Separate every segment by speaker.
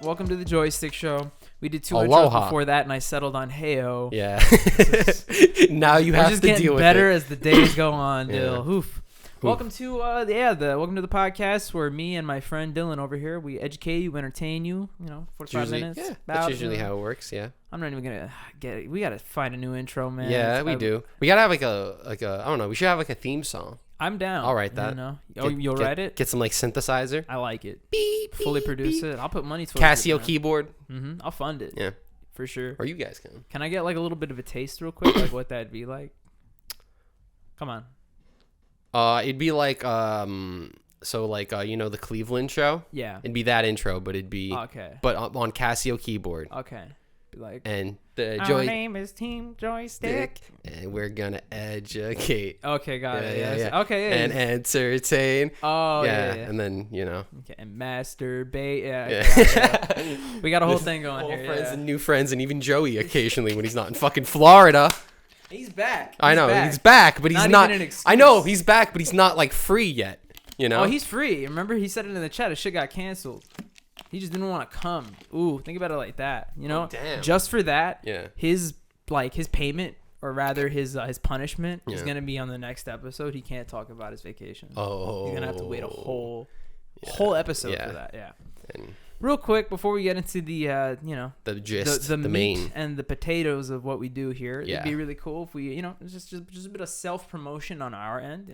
Speaker 1: Welcome to the Joystick Show. We did 2
Speaker 2: Aloha.
Speaker 1: intros before that, and I settled on Heyo.
Speaker 2: Yeah. Now you have to deal with it.
Speaker 1: We're just getting better as the days go on,
Speaker 2: Yeah.
Speaker 1: Dill. Oof. Welcome to welcome to the podcast where me and my friend Dylan over here, we educate you, entertain you, 45 minutes.
Speaker 2: Yeah, that's usually how it works, yeah.
Speaker 1: I'm not even gonna get it. We gotta find a new intro, man.
Speaker 2: Yeah, we do. We gotta have like a I don't know, we should have like a theme song.
Speaker 1: I'm down.
Speaker 2: I'll write that.
Speaker 1: You'll write it?
Speaker 2: Get some like synthesizer.
Speaker 1: I like it.
Speaker 2: Beep,
Speaker 1: Fully
Speaker 2: beep,
Speaker 1: produce
Speaker 2: beep.
Speaker 1: it. I'll put money towards
Speaker 2: Casio
Speaker 1: it.
Speaker 2: keyboard.
Speaker 1: I'll fund it.
Speaker 2: Yeah.
Speaker 1: For sure.
Speaker 2: Or you guys can.
Speaker 1: Can I get like a little bit of a taste real quick, like what that'd be like? Come on.
Speaker 2: It'd be like the Cleveland show.
Speaker 1: Yeah.
Speaker 2: It'd be that intro, but it'd be but on Casio keyboard.
Speaker 1: Okay. Be like,
Speaker 2: And the
Speaker 1: our name is Team Joystick,
Speaker 2: and we're gonna educate.
Speaker 1: Okay, got it.
Speaker 2: Yeah.
Speaker 1: Okay, yeah.
Speaker 2: And entertain.
Speaker 1: Oh, yeah.
Speaker 2: And then
Speaker 1: Okay, and masturbate. Yeah.
Speaker 2: Yeah.
Speaker 1: We got a whole thing going
Speaker 2: Old
Speaker 1: here.
Speaker 2: friends
Speaker 1: Yeah.
Speaker 2: and new friends, and even Joey occasionally when he's not in fucking Florida.
Speaker 1: He's back.
Speaker 2: I know he's back, but he's not.
Speaker 1: Even an excuse.
Speaker 2: I know he's back, but he's not like free yet.
Speaker 1: Oh, he's free. Remember, he said it in the chat. His shit got canceled. He just didn't want to come. Ooh, think about it like that.
Speaker 2: Oh, damn.
Speaker 1: Just for that.
Speaker 2: Yeah.
Speaker 1: His payment, or rather his punishment, is
Speaker 2: Yeah.
Speaker 1: gonna be on the next episode. He can't talk about his vacation.
Speaker 2: Oh.
Speaker 1: He's gonna have to wait a whole episode for that. Yeah.
Speaker 2: And
Speaker 1: Real quick before we get into the
Speaker 2: the gist,
Speaker 1: the
Speaker 2: the
Speaker 1: meat
Speaker 2: main.
Speaker 1: and the potatoes of what we do here,
Speaker 2: Yeah.
Speaker 1: it'd be really cool if we just a bit of self promotion on our end.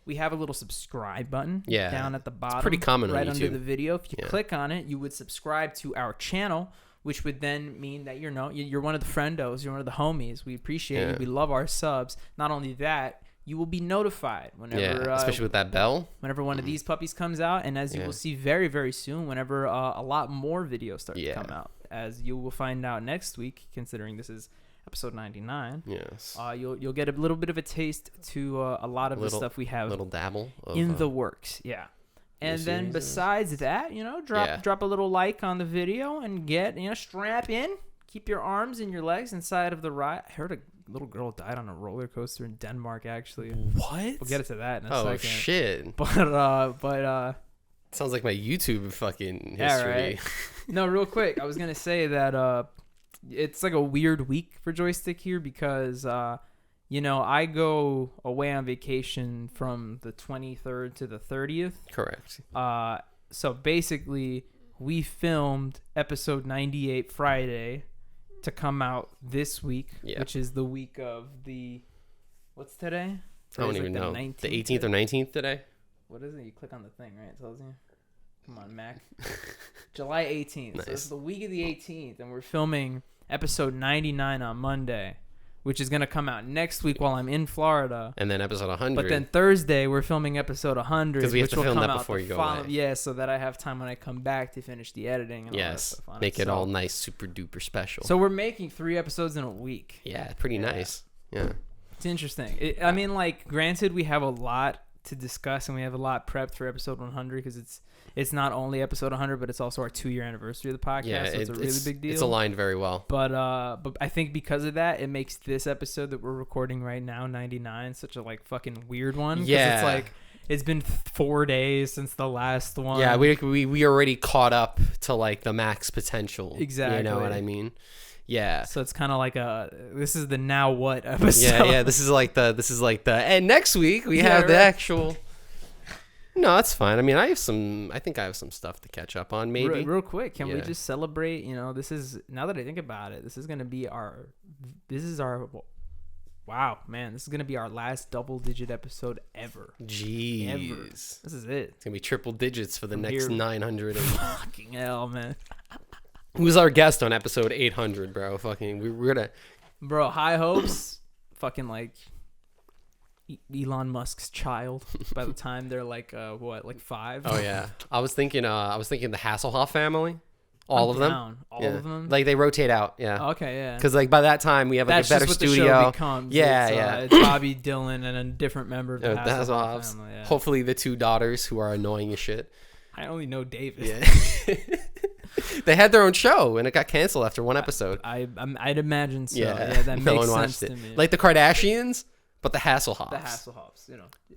Speaker 1: We have a little subscribe button down at the bottom.
Speaker 2: It's pretty common
Speaker 1: right
Speaker 2: on
Speaker 1: under
Speaker 2: YouTube.
Speaker 1: the video. If you click on it, you would subscribe to our channel, which would then mean that you're one of the friendos, you're one of the homies. We appreciate you. We love our subs. Not only that, you will be notified whenever
Speaker 2: especially with that bell.
Speaker 1: Whenever one of these puppies comes out, and as you will see very, very soon, whenever a lot more videos start to come out, as you will find out next week, considering this is episode 99.
Speaker 2: Yes.
Speaker 1: You'll get a little bit of a taste to a lot of the stuff we have
Speaker 2: little dabble of,
Speaker 1: in the works. Yeah. And then besides that, drop a little like on the video and get strap in, keep your arms and your legs inside of the ride. I heard a little girl died on a roller coaster in Denmark, actually.
Speaker 2: What?
Speaker 1: We'll get to that in a second.
Speaker 2: Oh shit!
Speaker 1: But
Speaker 2: sounds like my YouTube fucking history.
Speaker 1: Yeah, right. No, real quick, I was gonna say that it's like a weird week for Joystick here because I go away on vacation from the 23rd to the 30th.
Speaker 2: Correct.
Speaker 1: So basically, we filmed episode 98 Friday to come out this week, which is the week of the what's today?
Speaker 2: I don't even know. The 18th or 19th today?
Speaker 1: What is it? You click on the thing, right? It tells you. Come on, Mac. July 18th.
Speaker 2: Nice.
Speaker 1: So it's the week of the 18th, and we're filming episode 99 on Monday, which is going to come out next week while I'm in Florida.
Speaker 2: And then episode 100.
Speaker 1: But then Thursday, we're filming episode 100.
Speaker 2: Because we have
Speaker 1: which
Speaker 2: to
Speaker 1: will
Speaker 2: film
Speaker 1: come
Speaker 2: that
Speaker 1: out
Speaker 2: before
Speaker 1: the
Speaker 2: you go
Speaker 1: follow-
Speaker 2: away.
Speaker 1: Yeah, so that I have time when I come back to finish the editing and all that
Speaker 2: Yes.
Speaker 1: stuff on
Speaker 2: Make it
Speaker 1: So-
Speaker 2: all nice, super duper special.
Speaker 1: So we're making 3 episodes in a week.
Speaker 2: Yeah, pretty nice. Yeah.
Speaker 1: It's interesting. I mean, like, granted, we have a lot to discuss and we have a lot prepped for episode 100 because it's not only episode 100, but it's also our 2-year anniversary of the podcast.
Speaker 2: Yeah,
Speaker 1: so it's a really big deal.
Speaker 2: It's aligned very well.
Speaker 1: But I think because of that, it makes this episode that we're recording right now, 99, such a like fucking weird one. 'Cause
Speaker 2: Yeah.
Speaker 1: it's like it's been 4 days since the last one.
Speaker 2: Yeah, we already caught up to like the max potential.
Speaker 1: Exactly.
Speaker 2: You know what I mean? Yeah.
Speaker 1: So it's kind of like this is the now what episode.
Speaker 2: Yeah. This is like the and next week we have the actual. No, that's fine. I mean, I think I have some stuff to catch up on. Maybe
Speaker 1: real quick. Can we just celebrate? This is, now that I think about it, this is gonna be our. Wow, man, this is gonna be our last double-digit episode ever.
Speaker 2: Jeez.
Speaker 1: Ever. This is it.
Speaker 2: It's gonna be triple digits for the next 900.
Speaker 1: Fucking hell, man.
Speaker 2: Who's our guest on episode 800, bro? Fucking, we're gonna.
Speaker 1: Bro, high hopes. Fucking like Elon Musk's child. By the time they're like 5.
Speaker 2: Oh yeah, I was thinking the Hasselhoff family. All of them.
Speaker 1: All of them.
Speaker 2: Like they rotate out. Yeah.
Speaker 1: Okay, yeah.
Speaker 2: Because like by that time we have like
Speaker 1: That's
Speaker 2: a better
Speaker 1: just what
Speaker 2: studio.
Speaker 1: the show becomes.
Speaker 2: Yeah,
Speaker 1: It's Bobby Dylan and a different member of the
Speaker 2: Hasselhoffs.
Speaker 1: family. Yeah.
Speaker 2: Hopefully the 2 daughters who are annoying as shit.
Speaker 1: I only know David.
Speaker 2: Yeah. They had their own show and it got canceled after 1 episode.
Speaker 1: I'd imagine so.
Speaker 2: Yeah,
Speaker 1: Yeah, that
Speaker 2: no
Speaker 1: makes
Speaker 2: one
Speaker 1: sense
Speaker 2: watched
Speaker 1: to me.
Speaker 2: Like the Kardashians, but the Hasselhoffs.
Speaker 1: The Hasselhoffs,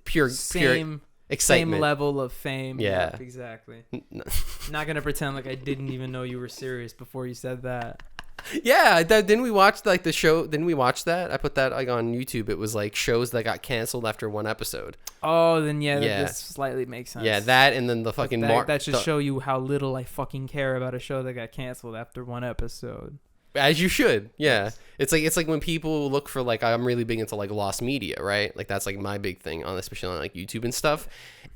Speaker 2: Pure
Speaker 1: same
Speaker 2: excitement.
Speaker 1: Same level of fame.
Speaker 2: Yeah.
Speaker 1: Yep, exactly. Not gonna pretend like I didn't even know you were serious before you said that.
Speaker 2: Yeah, didn't we watch like the show? Didn't we watch that? I put that like on YouTube. It was like shows that got canceled after one episode.
Speaker 1: Oh, then this slightly makes sense.
Speaker 2: Yeah, that and then the fucking
Speaker 1: that should show you how little I fucking care about a show that got canceled after one episode.
Speaker 2: As you should. Yeah. It's like when people look for like, I'm really big into like lost media, right? Like that's like my big thing on, especially on like YouTube and stuff.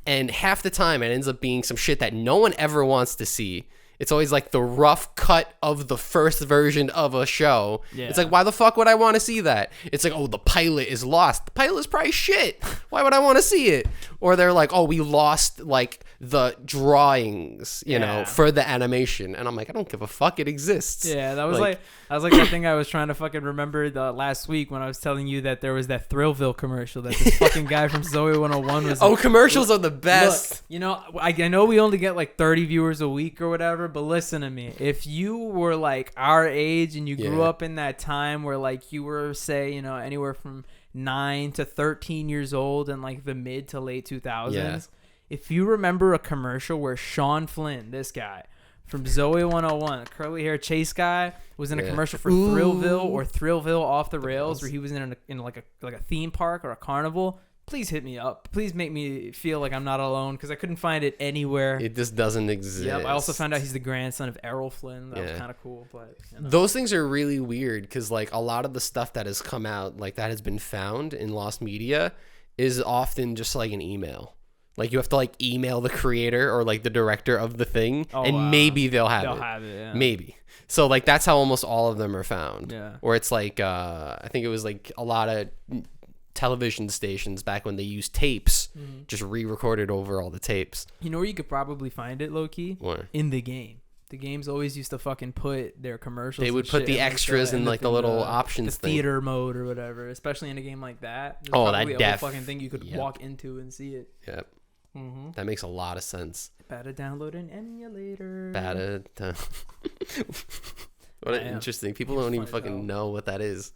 Speaker 2: And half the time it ends up being some shit that no one ever wants to see. It's always like the rough cut of the first version of a show. Yeah. It's like, why the fuck would I want to see that? It's like, oh, the pilot is lost. The pilot is probably shit. Why would I want to see it? Or they're like, oh, we lost like the drawings, you know, for the animation. And I'm like, I don't give a fuck. It exists.
Speaker 1: Yeah, that was like that thing I was trying to fucking remember the last week when I was telling you that there was that Thrillville commercial that this fucking guy from Zoe 101 was.
Speaker 2: Oh, commercials are the best.
Speaker 1: Look, you know, I know we only get like 30 viewers a week or whatever, but listen to me. If you were like our age and you grew up in that time where like you were, say, you know, anywhere from 9 to 13 years old in like the mid to late 2000s, if you remember a commercial where Sean Flynn, this guy from Zoe 101, curly hair chase guy, was in a commercial for Thrillville or Thrillville Off the Rails, where he was in like a theme park or a carnival, please hit me up. Please make me feel like I'm not alone, because I couldn't find it anywhere.
Speaker 2: It just doesn't exist.
Speaker 1: Yep. I also found out he's the grandson of Errol Flynn. That was kind of cool. But you know.
Speaker 2: Those things are really weird because like a lot of the stuff that has come out, like that has been found in lost media, is often just like an email. Like you have to like email the creator or like the director of the thing, and maybe they'll have it. Yeah. Maybe. So like that's how almost all of them are found. Yeah. Or it's like I think it was like a lot of television stations back when they used tapes, just re-recorded over all the tapes.
Speaker 1: You know where you could probably find it, low key?
Speaker 2: Where?
Speaker 1: In the game. The games always used to fucking put their commercials.
Speaker 2: They would put the extras in like the little options
Speaker 1: thing. The theater mode or whatever, especially in a game like that. There's probably a whole fucking thing you could walk into and see it.
Speaker 2: Yep. That makes a lot of sense.
Speaker 1: Better download an emulator.
Speaker 2: What interesting. People don't even fucking know what that is.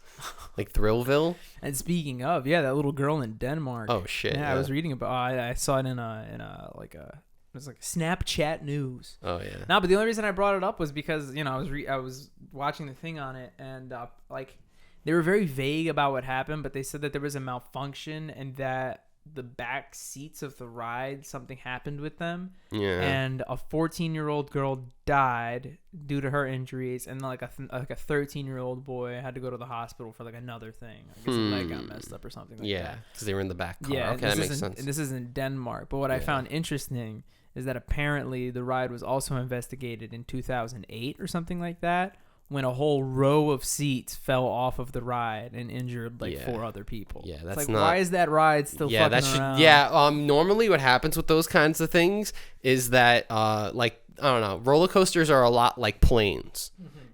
Speaker 2: Like Thrillville.
Speaker 1: And speaking of, that little girl in Denmark.
Speaker 2: Oh shit.
Speaker 1: Yeah, I was reading about. I saw it in a it was like Snapchat news.
Speaker 2: Oh yeah.
Speaker 1: No, but the only reason I brought it up was because I was watching the thing on it, and like they were very vague about what happened, but they said that there was a malfunction and that the back seats of the ride, something happened with them, and a 14-year-old girl died due to her injuries, and like a 13-year-old boy had to go to the hospital for like another thing. I guess his leg got messed up or something like that.
Speaker 2: Yeah, because they were in the back car.
Speaker 1: Yeah,
Speaker 2: okay, that makes sense.
Speaker 1: And this is in Denmark, but what I found interesting is that apparently the ride was also investigated in 2008 or something like that, when a whole row of seats fell off of the ride and injured like 4 other people. Yeah, that's like, not. Why is that ride still fucking around?
Speaker 2: Yeah, normally what happens with those kinds of things is that like I don't know, roller coasters are a lot like planes,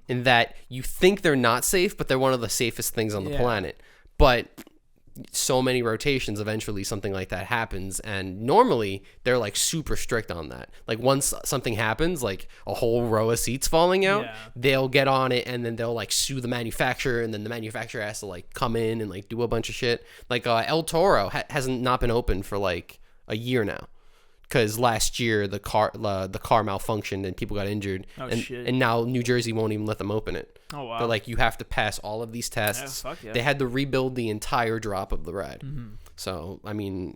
Speaker 2: in that you think they're not safe, but they're one of the safest things on the planet. But so many rotations, eventually something like that happens, and normally they're like super strict on that. Like once something happens, like a whole row of seats falling out, they'll get on it and then they'll like sue the manufacturer, and then the manufacturer has to like come in and like do a bunch of shit. Like El Toro hasn't not been open for like a year now, because last year the car malfunctioned and people got injured, and now New Jersey won't even let them open it. Oh wow! They're like, you have to pass all of these tests. Yeah, fuck yeah. They had to rebuild the entire drop of the ride. So I mean,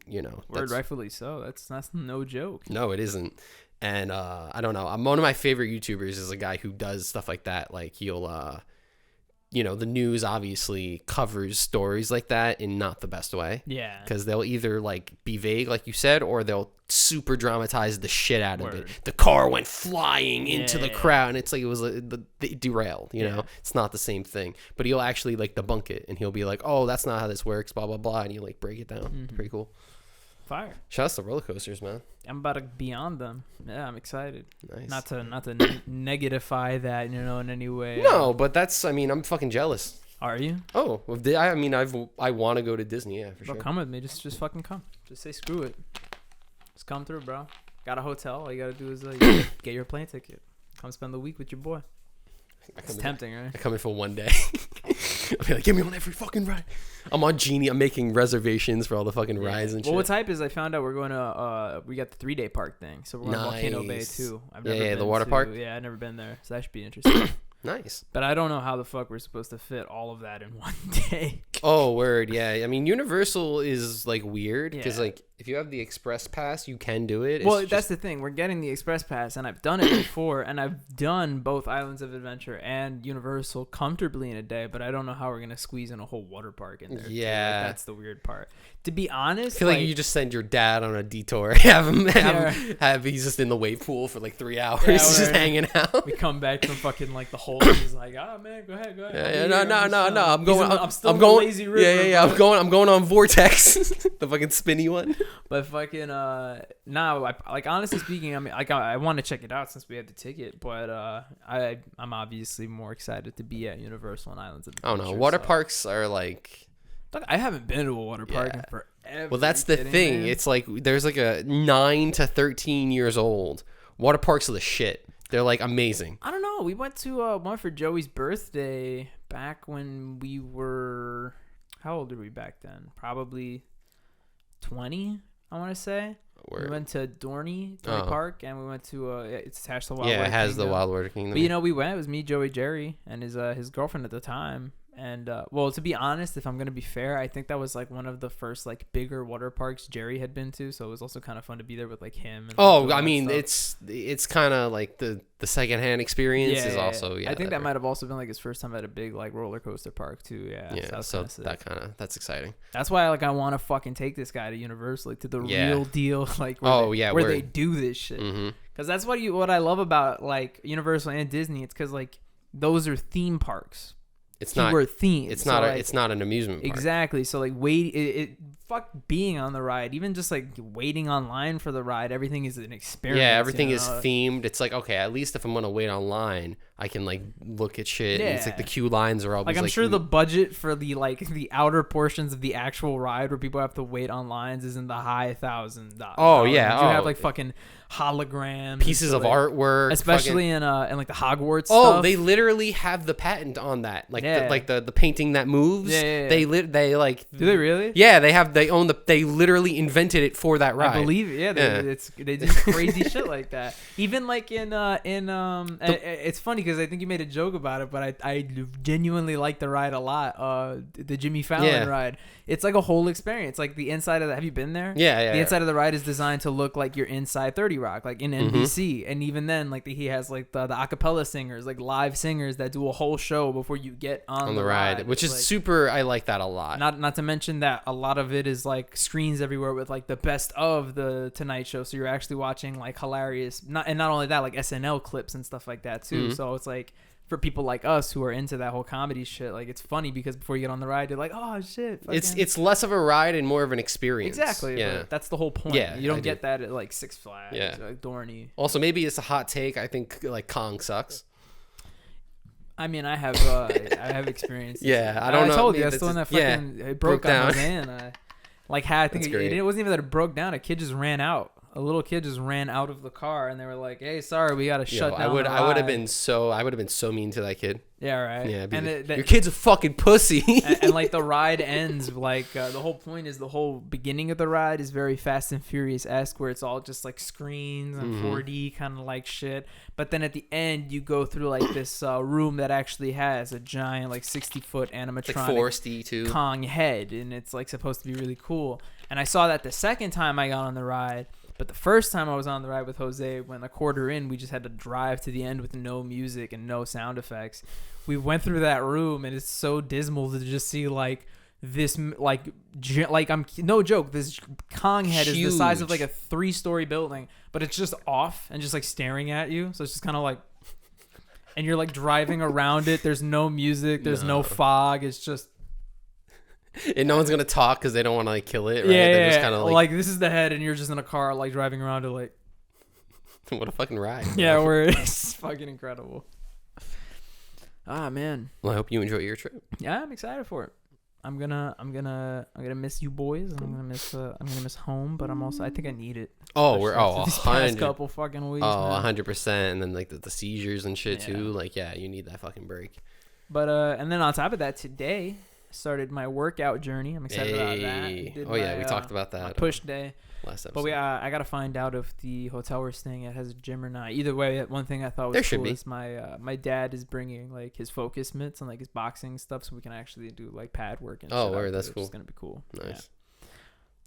Speaker 1: rightfully so. That's no joke.
Speaker 2: No, it isn't. And I don't know. One of my favorite YouTubers is a guy who does stuff like that. Like he'll the news obviously covers stories like that in not the best way. Yeah. Because they'll either like be vague, like you said, or they'll super dramatize the shit out of it. The car went flying into the crowd, and it's like it was derailed. You know, it's not the same thing. But he'll actually like debunk it, and he'll be like, "Oh, that's not how this works." Blah blah blah, and you like break it down. It's pretty cool.
Speaker 1: Fire.
Speaker 2: Shout out to roller coasters, man.
Speaker 1: I'm about to be on them. Yeah, I'm excited.
Speaker 2: Nice.
Speaker 1: Not to negatify that, in any way.
Speaker 2: No, but I'm fucking jealous.
Speaker 1: Are you?
Speaker 2: Oh, I want to go to Disney. Yeah, for sure.
Speaker 1: Come with me. Just fucking come. Just say screw it. Just come through, bro. Got a hotel. All you gotta do is get your plane ticket. Come spend the week with your boy. It's tempting, right?
Speaker 2: I come in for one day. I'll be like, get me on every fucking ride. I'm on Genie. I'm making reservations for all the fucking rides and shit.
Speaker 1: Well, what's hype is I found out we're going to we got the 3-day park thing, so we're going to Volcano Bay too. I've never been
Speaker 2: the water park.
Speaker 1: Yeah, I've never been there, so that should be interesting.
Speaker 2: Nice.
Speaker 1: But I don't know how the fuck we're supposed to fit all of that in one day.
Speaker 2: Oh, word. Yeah. I mean, Universal is like weird because like if you have the Express Pass, you can do it.
Speaker 1: Well, that's the thing. We're getting the Express Pass, and I've done it before, and I've done both Islands of Adventure and Universal comfortably in a day, but I don't know how we're going to squeeze in a whole water park in there.
Speaker 2: Yeah.
Speaker 1: Like, that's the weird part. To be honest,
Speaker 2: I feel like you just send your dad on a detour. have he's just in the wave pool for like 3 hours, just hanging out.
Speaker 1: We come back from fucking like the hole. He's like, "Oh man, go ahead."
Speaker 2: No. I'm going. I'm going. Lazy river, yeah. I'm going on Vortex, the fucking spinny one.
Speaker 1: But fucking like honestly speaking, I mean, like I want to check it out since we had the ticket, but I'm obviously more excited to be at Universal and Islands of Adventure.
Speaker 2: I don't know. Water parks are like.
Speaker 1: Look, I haven't been to a water park in forever.
Speaker 2: Well, that's the thing. Man? It's like there's like a 9 to 13 years old. Water parks are the shit. They're like amazing.
Speaker 1: I don't know. We went to one for Joey's birthday back when we were. How old were we back then? Probably 20, I want to say. Word. We went to Dorney Park, and we went to it's attached to the Wild Water Kingdom. Yeah, it has the Wild Water Kingdom. But we went. It was me, Joey, Jerry, and his girlfriend at the time. And well, to be honest, if I'm gonna be fair, I think that was like one of the first like bigger water parks Jerry had been to, so it was also kind of fun to be there with like him. And
Speaker 2: I mean, it's kind of like the secondhand experience is also
Speaker 1: I think that might have also been like his first time at a big like roller coaster park too. Yeah,
Speaker 2: so that's exciting.
Speaker 1: That's why I want to fucking take this guy to Universal, like to the real deal, like where they do this shit. Because that's what I love about like Universal and Disney. It's because like those are theme parks.
Speaker 2: It's not
Speaker 1: themed.
Speaker 2: It's not it's not an amusement park.
Speaker 1: Exactly. So like fuck being on the ride, even just like waiting online for the ride, everything is an experience.
Speaker 2: Yeah, everything is themed. It's like, okay, at least if I'm gonna wait online, I can like look at shit. Yeah. And it's like the queue lines are always
Speaker 1: like I'm sure the budget for the outer portions of the actual ride where people have to wait on lines is in the high $1,000s.
Speaker 2: Oh yeah,
Speaker 1: you have like fucking holograms,
Speaker 2: pieces of artwork,
Speaker 1: especially in like the Hogwarts.
Speaker 2: Oh, stuff. They literally have the patent on that, like the painting that moves.
Speaker 1: Yeah.
Speaker 2: They like.
Speaker 1: Do they really?
Speaker 2: Yeah, they literally invented it for that ride.
Speaker 1: I believe it. Yeah, they do crazy shit like that. Even like it's funny because I think you made a joke about it, but I genuinely like the ride a lot. The Jimmy Fallon ride. It's like a whole experience. Like the inside of have you been there?
Speaker 2: Yeah.
Speaker 1: The inside of the ride is designed to look like you're inside 30 Rock, like in NBC. And even then, like he has like the acapella singers, like live singers that do a whole show before you get on the ride,
Speaker 2: which is like, super. I like that a lot.
Speaker 1: Not to mention that a lot of it is like screens everywhere with like the best of the Tonight Show, so you're actually watching like hilarious. Not only that, like SNL clips and stuff like that too. So it's like. For people like us who are into that whole comedy shit, like it's funny because before you get on the ride, you're like, oh shit. Fucking.
Speaker 2: It's less of a ride and more of an experience.
Speaker 1: Exactly.
Speaker 2: Yeah.
Speaker 1: That's the whole point. Yeah, you don't get that at like Six Flags.
Speaker 2: Yeah.
Speaker 1: Or like Dorney.
Speaker 2: Also, maybe it's a hot take. I think like Kong sucks.
Speaker 1: I mean, I have experience.
Speaker 2: Yeah, I don't know.
Speaker 1: I told you that's the one that fucking it broke down. I think it wasn't even that it broke down. A kid just ran out. A little kid just ran out of the car, and they were like, "Hey, sorry, we gotta shut down."
Speaker 2: I would have been so mean to that kid.
Speaker 1: Yeah, right.
Speaker 2: Yeah, your kid's a fucking pussy.
Speaker 1: and like the ride ends like the whole point is the whole beginning of the ride is very Fast and Furious-esque, where it's all just like screens and 4D kind of like shit. But then at the end, you go through like this room that actually has a giant like 60-foot animatronic
Speaker 2: like 4D too.
Speaker 1: Kong head, and it's like supposed to be really cool. And I saw that the second time I got on the ride. But the first time I was on the ride with Jose, when a quarter in, we just had to drive to the end with no music and no sound effects. We went through that room, and it's so dismal to just see like this, like I'm no joke. This Kong head is the size of like a 3-story building, but it's just off and just like staring at you. So it's just kind of like, and you're like driving around it. There's no music. There's no fog. It's just.
Speaker 2: And no one's gonna talk because they don't want to like kill it, right?
Speaker 1: Yeah, they're just kind of like this is the head, and you're just in a car like driving around it, like.
Speaker 2: What a fucking ride!
Speaker 1: Yeah, it's fucking incredible. Ah man.
Speaker 2: Well, I hope you enjoy your trip.
Speaker 1: Yeah, I'm excited for it. I'm gonna miss you boys, and I'm gonna miss home, but I think I need it.
Speaker 2: Oh,
Speaker 1: these past couple fucking weeks.
Speaker 2: 100%, and then like the seizures and shit too. Like, yeah, you need that fucking break.
Speaker 1: But and then on top of that, today started my workout journey. I'm excited about that.
Speaker 2: We talked about that.
Speaker 1: Push day.
Speaker 2: Last episode.
Speaker 1: But I gotta find out if the hotel we're staying at has a gym or not. Either way, one thing I thought was cool is my dad is bringing like his focus mitts and like his boxing stuff, so we can actually do like pad work and shit.
Speaker 2: Oh, that's cool.
Speaker 1: It's gonna be cool.
Speaker 2: Nice.
Speaker 1: Yeah.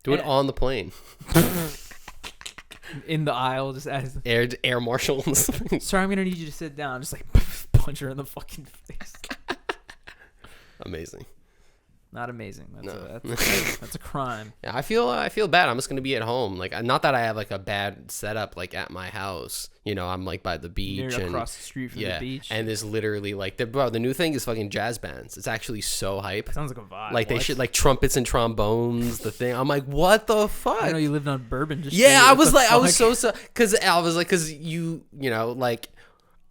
Speaker 2: Do it on the plane.
Speaker 1: In the aisle, just as
Speaker 2: air marshals.
Speaker 1: Sorry, I'm gonna need you to sit down. Just like punch her in the fucking face.
Speaker 2: Amazing.
Speaker 1: Not amazing. That's a crime.
Speaker 2: Yeah, I feel bad. I'm just gonna be at home. Like, not that I have like a bad setup like at my house. You know, I'm like by the beach and
Speaker 1: across the street from the beach.
Speaker 2: And there's literally like the new thing is fucking jazz bands. It's actually so hype.
Speaker 1: Sounds like a vibe.
Speaker 2: Like they should like trumpets and trombones. The thing. I'm like, what the fuck?
Speaker 1: I know you lived on Bourbon.
Speaker 2: I was so because you know like.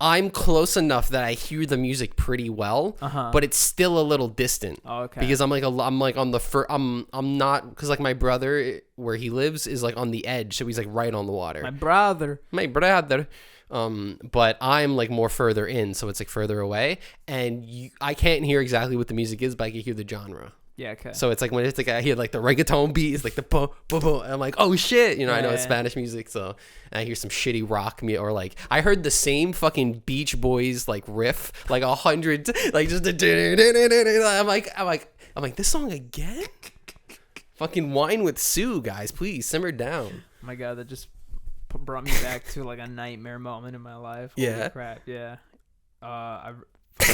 Speaker 2: I'm close enough that I hear the music pretty well, but it's still a little distant.
Speaker 1: Oh, okay.
Speaker 2: Because I'm like on the I'm not, because like my brother where he lives is like on the edge, so he's like right on the water.
Speaker 1: My brother.
Speaker 2: But I'm like more further in, so it's like further away, and I can't hear exactly what the music is, but I can hear the genre.
Speaker 1: Yeah, okay.
Speaker 2: So it's like when it's like I hear like the reggaeton beat, it's like the bo bo bo. And I'm like, oh shit, you know, I know it's Spanish music, so and I hear some shitty rock or like I heard the same fucking Beach Boys like riff like 100, like just I'm like this song again. Fucking Wine with Sue, guys, please simmer down.
Speaker 1: Oh my God, that just brought me back to like a nightmare moment in my life. Holy crap, yeah.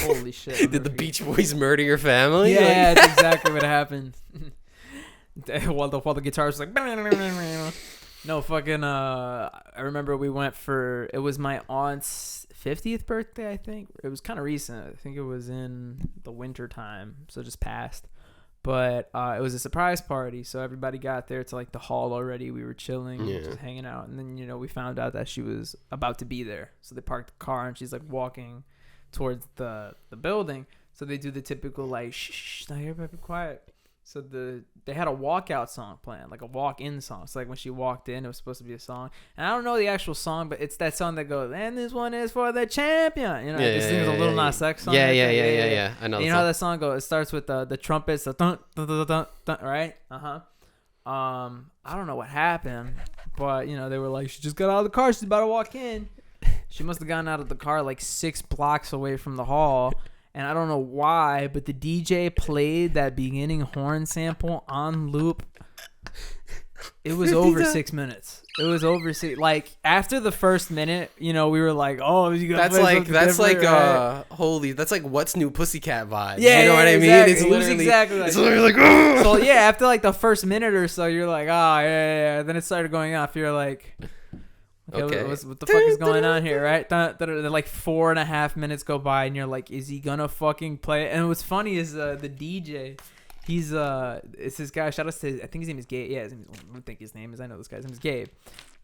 Speaker 1: Holy shit.
Speaker 2: Did the Beach Boys murder your family?
Speaker 1: Yeah, that's exactly what happened. while the guitar was like no fucking I remember we went it was my aunt's 50th birthday, I think. It was kind of recent. I think it was in the winter time, so just passed. But it was a surprise party, so everybody got there to like the hall already. We were chilling, just hanging out, and then, you know, we found out that she was about to be there. So they parked the car and she's like walking towards the building. So they do the typical like shh, now everybody be quiet. So they had a walkout song planned, like a walk-in song. So like when she walked in, it was supposed to be a song, and I don't know the actual song, but it's that song that goes, and this one is for the champion. You know, this thing is a Little Nas X song.
Speaker 2: Yeah. I know.
Speaker 1: And you know how that song goes? It starts with the trumpets, the dun, dun, dun, dun, dun, right? I don't know what happened, but you know they were like, she just got out of the car, she's about to walk in. She must have gotten out of the car like 6 blocks away from the hall. And I don't know why, but the DJ played that beginning horn sample on loop. It was over 6 minutes. It was over 6. Like after the first minute, you know, we were like, "Oh, you got
Speaker 2: that's like
Speaker 1: right?
Speaker 2: That's like What's New Pussycat vibe."
Speaker 1: Yeah,
Speaker 2: you know what I mean?
Speaker 1: Exactly.
Speaker 2: It's literally
Speaker 1: it's literally like so yeah. After like the first minute or so, you're like, "Oh yeah." Then it started going off. You're like, okay. What the fuck is going on here, right? Like 4.5 minutes go by, and you're like, is he gonna fucking play it? And what's funny is the DJ, he's it's this guy. Shout out to I think his name is Gabe. Yeah, I think his name is. I know this guy's name is Gabe.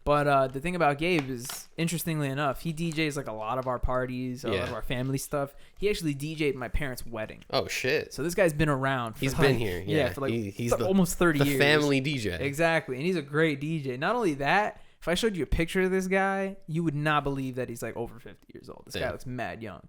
Speaker 1: But the thing about Gabe is, interestingly enough, he DJs like a lot of our parties, a lot of our family stuff. He actually DJ'd my parents' wedding.
Speaker 2: Oh shit!
Speaker 1: So this guy's been around.
Speaker 2: He's been here. Yeah,
Speaker 1: for like he's almost 30 years.
Speaker 2: The family DJ.
Speaker 1: Exactly, and he's a great DJ. Not only that, if I showed you a picture of this guy, you would not believe that he's like over 50 years old. This guy looks mad young.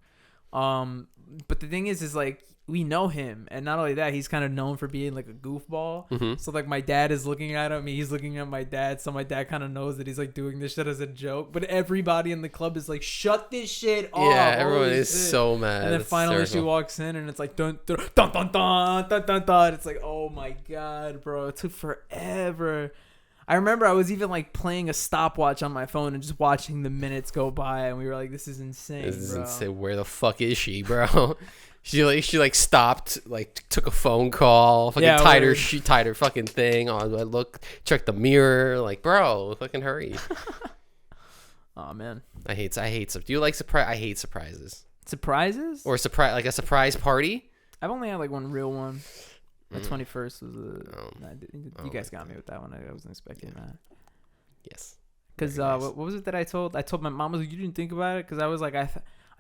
Speaker 1: But the thing is like we know him, and not only that, he's kind of known for being like a goofball. Mm-hmm. So like my dad is looking at him, he's looking at my dad, so my dad kind of knows that he's like doing this shit as a joke. But everybody in the club is like, "Shut this shit off!"
Speaker 2: Yeah, everyone is so mad.
Speaker 1: And then finally she walks in, and it's like dun dun dun dun dun dun dun dun. It's like, oh my god, bro, it took forever. I remember I was even like playing a stopwatch on my phone and just watching the minutes go by, and we were like, "This is insane,
Speaker 2: This is
Speaker 1: bro."
Speaker 2: insane. Where the fuck is she, bro? She stopped, like took a phone call, fucking tied her fucking thing on. I checked the mirror, like, bro, fucking hurry.
Speaker 1: Oh man,
Speaker 2: I hate. Do you like surprise? I hate surprises.
Speaker 1: Surprises?
Speaker 2: Or like a surprise party?
Speaker 1: I've only had like one real one. My 21st was you guys got me with that one. I wasn't expecting that.
Speaker 2: Yes.
Speaker 1: Because what was it that I told? I told my mom, I was like, you didn't think about it? Because I was like,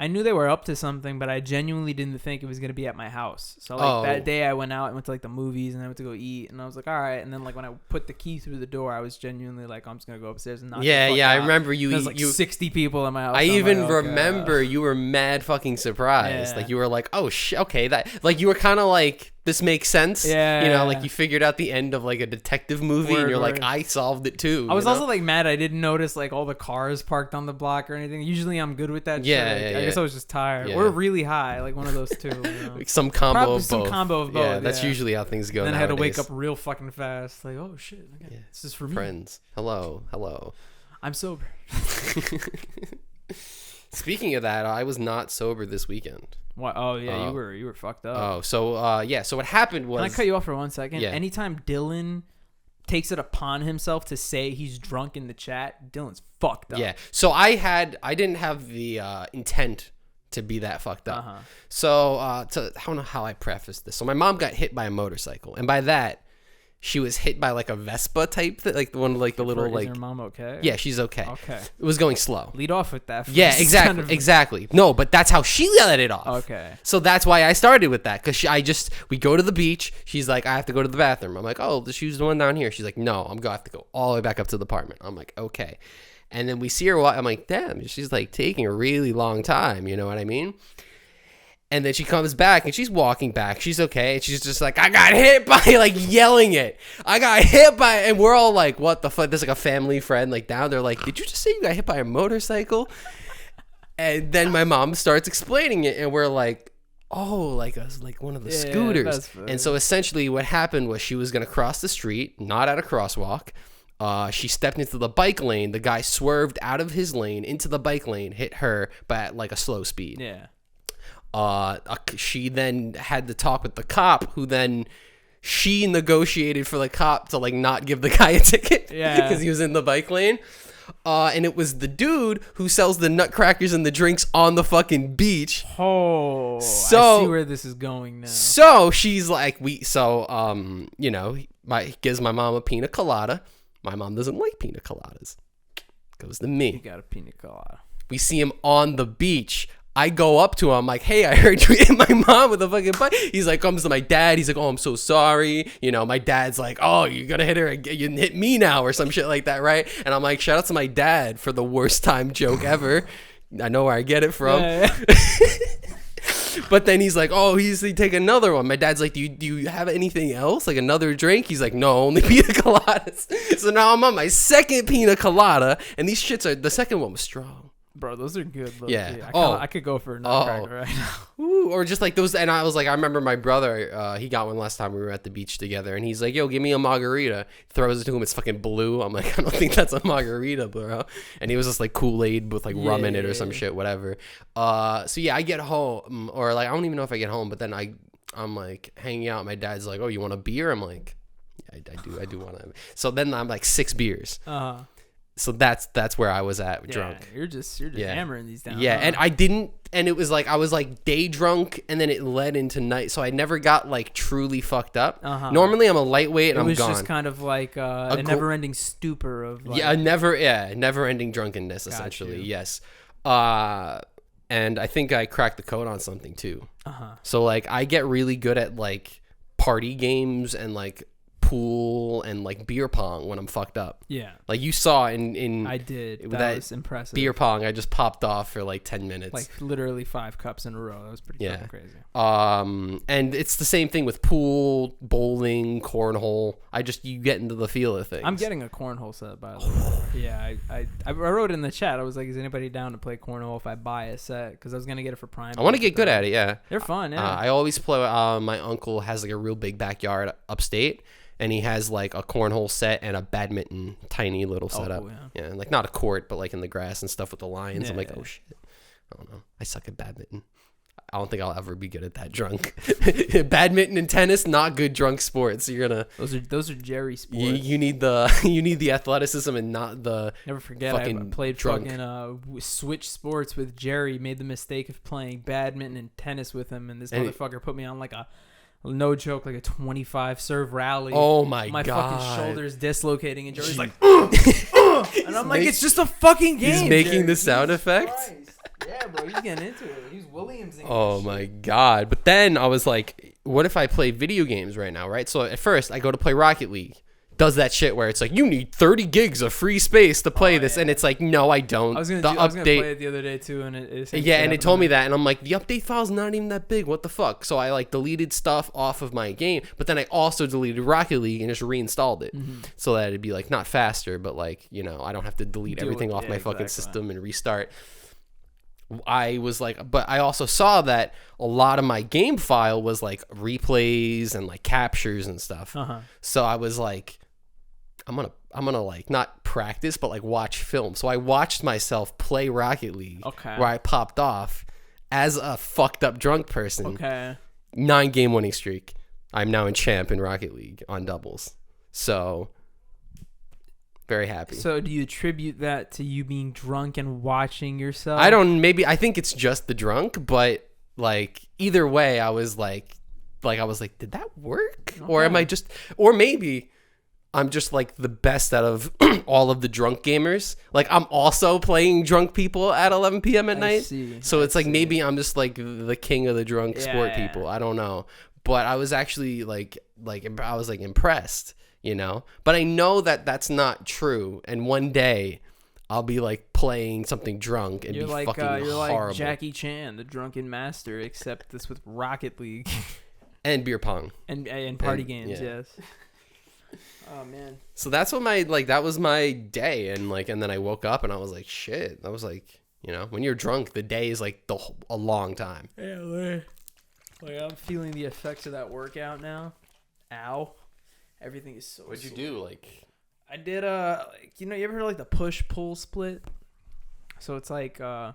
Speaker 1: I knew they were up to something, but I genuinely didn't think it was going to be at my house. So, like, that day I went out and went to, like, the movies, and I went to go eat, and I was like, all right. And then, like, when I put the key through the door, I was genuinely like, I'm just going to go upstairs and knock the fuck
Speaker 2: I
Speaker 1: out.
Speaker 2: remember you.
Speaker 1: There's, like, 60 people in my house.
Speaker 2: I even remember you were mad fucking surprised.
Speaker 1: Yeah.
Speaker 2: Like, you were like, oh, shit, okay. That, like, you were kind of like, this makes sense.
Speaker 1: Yeah.
Speaker 2: You know, like, you figured out the end of, like, a detective movie, and you're like, I solved it, too.
Speaker 1: I was also, like, mad I didn't notice, like, all the cars parked on the block or anything. Usually I'm good with that shit. I guess I was just tired. Or really high, like one of those two. You know?
Speaker 2: Like some combo
Speaker 1: Probably
Speaker 2: of both.
Speaker 1: some combo of both.
Speaker 2: Yeah, that's usually how things go.
Speaker 1: And then
Speaker 2: nowadays.
Speaker 1: I had to wake up real fucking fast. Like, oh shit, okay, this is for me.
Speaker 2: Friends, hello.
Speaker 1: I'm sober.
Speaker 2: Speaking of that, I was not sober this weekend.
Speaker 1: What? Oh yeah, you were fucked up.
Speaker 2: Oh, so what happened was.
Speaker 1: Can I cut you off for 1 second?
Speaker 2: Yeah.
Speaker 1: Anytime Dylan takes it upon himself to say he's drunk in the chat, Dylan's fucked up.
Speaker 2: Yeah. So I didn't have the intent to be that fucked up. So I don't know how I prefaced this. So my mom got hit by a motorcycle, and by that, she was hit by like a Vespa type thing, like the one like the little
Speaker 1: Is
Speaker 2: like.
Speaker 1: your mom okay?
Speaker 2: Yeah, she's okay.
Speaker 1: Okay.
Speaker 2: It was going slow.
Speaker 1: Lead off with that.
Speaker 2: Yeah, exactly, exactly. No, but that's how she let it off.
Speaker 1: Okay.
Speaker 2: So that's why I started with that, because we go to the beach. She's like, I have to go to the bathroom. I'm like, oh, she's the one down here. She's like, no, I'm gonna have to go all the way back up to the apartment. I'm like, okay. And then we see her. I'm like, damn, she's like taking a really long time. You know what I mean? And then she comes back and she's walking back. She's okay. And she's just like, I got hit by, like, yelling it. I got hit by, and we're all like, what the fuck? There's like a family friend like down. They're like, did you just say you got hit by a motorcycle? And then my mom starts explaining it, and we're like, oh, like one of the scooters. And so essentially what happened was she was going to cross the street, not at a crosswalk. She stepped into the bike lane. The guy swerved out of his lane into the bike lane, hit her, but at like a slow speed.
Speaker 1: Yeah.
Speaker 2: She then had to talk with the cop, who then she negotiated for the cop to like not give the guy a ticket because he was in the bike lane. And it was the dude who sells the nutcrackers and the drinks on the fucking beach.
Speaker 1: Oh,
Speaker 2: so
Speaker 1: I see where this is going now.
Speaker 2: So she's like, he gives my mom a pina colada. My mom doesn't like pina coladas. Goes to me.
Speaker 1: You got a pina colada.
Speaker 2: We see him on the beach. I go up to him, I'm like, hey, I heard you hit my mom with a fucking bike. He's like, comes to my dad. He's like, oh, I'm so sorry. You know, my dad's like, oh, you're going to hit her. You hit me now or some shit like that, right? And I'm like, shout out to my dad for the worst time joke ever. I know where I get it from. Yeah. But then he's like, oh, he's take another one. My dad's like, do you have anything else? Like another drink? He's like, no, only pina coladas. So now I'm on my second pina colada. And these shits the second one was strong.
Speaker 1: Bro, those are good.
Speaker 2: Yeah.
Speaker 1: I could go for a nutcracker right now.
Speaker 2: Ooh, or just like those. And I was like, I remember my brother, he got one last time we were at the beach together. And he's like, yo, give me a margarita. Throws it to him. It's fucking blue. I'm like, I don't think that's a margarita, bro. And he was just like Kool-Aid with like rum in it or some shit, whatever. So yeah, I get home. Or like, I don't even know if I get home. But then I'm like hanging out. My dad's like, oh, you want a beer? I'm like, yeah, I do want to. So then I'm like 6 beers. So that's where I was at drunk.
Speaker 1: You're just hammering these down.
Speaker 2: Yeah, and I didn't, and it was like I was like day drunk, and then it led into night, so I never got like truly fucked up. Normally I'm a lightweight and I'm gone. It was just
Speaker 1: kind of like a never-ending stupor of like,
Speaker 2: never-ending drunkenness essentially. Yes, and I think I cracked the code on something too. So like I get really good at like party games and like pool and like beer pong when I'm fucked up. Yeah. Like you saw in
Speaker 1: I did. That was impressive.
Speaker 2: Beer pong, I just popped off for like 10 minutes.
Speaker 1: Like literally 5 cups in a row. That was pretty fucking crazy.
Speaker 2: And it's the same thing with pool, bowling, cornhole. You get into the feel of things.
Speaker 1: I'm getting a cornhole set, by the way. Yeah, I wrote in the chat. I was like, is anybody down to play cornhole if I buy a set? Because I was going to get it for Prime.
Speaker 2: I want to get good at it, yeah.
Speaker 1: They're fun, yeah.
Speaker 2: I always play, my uncle has like a real big backyard upstate. And he has like a cornhole set and a badminton tiny little setup. Yeah, like not a court, but like in the grass and stuff with the lines. Yeah, I'm like, oh shit. I don't know. I suck at badminton. I don't think I'll ever be good at that drunk. Badminton and tennis, not good drunk sports. You're gonna
Speaker 1: those are Jerry sports.
Speaker 2: You need the athleticism and not the
Speaker 1: never forget. I played drunk. Fucking switch sports with Jerry. Made the mistake of playing badminton and tennis with him, and this motherfucker put me on like a. No joke, like a 25 serve rally.
Speaker 2: Oh my god!
Speaker 1: My fucking shoulders dislocating, and Jerry's like, and I'm like, it's just a fucking game.
Speaker 2: He's making
Speaker 1: Jerry.
Speaker 2: the sound
Speaker 1: Jesus
Speaker 2: effect.
Speaker 1: Christ. Yeah, bro, he's getting into it. He's Williamsing.
Speaker 2: Oh my god! But then I was like, what if I play video games right now, right? So at first I go to play Rocket League. Does that shit where it's like you need 30 gigs of free space to play this, and it's like, no, I don't.
Speaker 1: I was gonna play it the other day too, and
Speaker 2: it told me that, and I'm like, the update file's not even that big. What the fuck? So I like deleted stuff off of my game, but then I also deleted Rocket League and just reinstalled it, so that it'd be like not faster, but like, you know, I don't have to delete everything off my fucking system and restart. I was like, but I also saw that a lot of my game file was like replays and like captures and stuff. So I was like, I'm gonna like not practice, but like watch film. So I watched myself play Rocket League, where I popped off as a fucked up drunk person. 9-game winning streak. I'm now in champ in Rocket League on doubles. So very happy.
Speaker 1: So do you attribute that to you being drunk and watching yourself?
Speaker 2: I think it's just the drunk, but like either way, I was like, did that work? Or am I just, or maybe I'm just like the best out of all of the drunk gamers. Like I'm also playing drunk people at 11 p.m. at night. So it's like maybe I'm just like the king of the drunk sport people. I don't know. But I was actually like I was like impressed, you know. But I know that that's not true. And one day I'll be like playing something drunk and fucking horrible.
Speaker 1: You're like Jackie Chan, the drunken master, except this with Rocket League
Speaker 2: and beer pong
Speaker 1: and party games. Yes. Oh man.
Speaker 2: So that's what that was my day, and then I woke up and I was like, shit. I was like, you know, when you're drunk, the day is like a long time.
Speaker 1: Yeah, like I'm feeling the effects of that workout now. Ow. Everything is so
Speaker 2: What'd you do? Like
Speaker 1: I did you know, you ever heard like the push pull split? So it's like
Speaker 2: sounds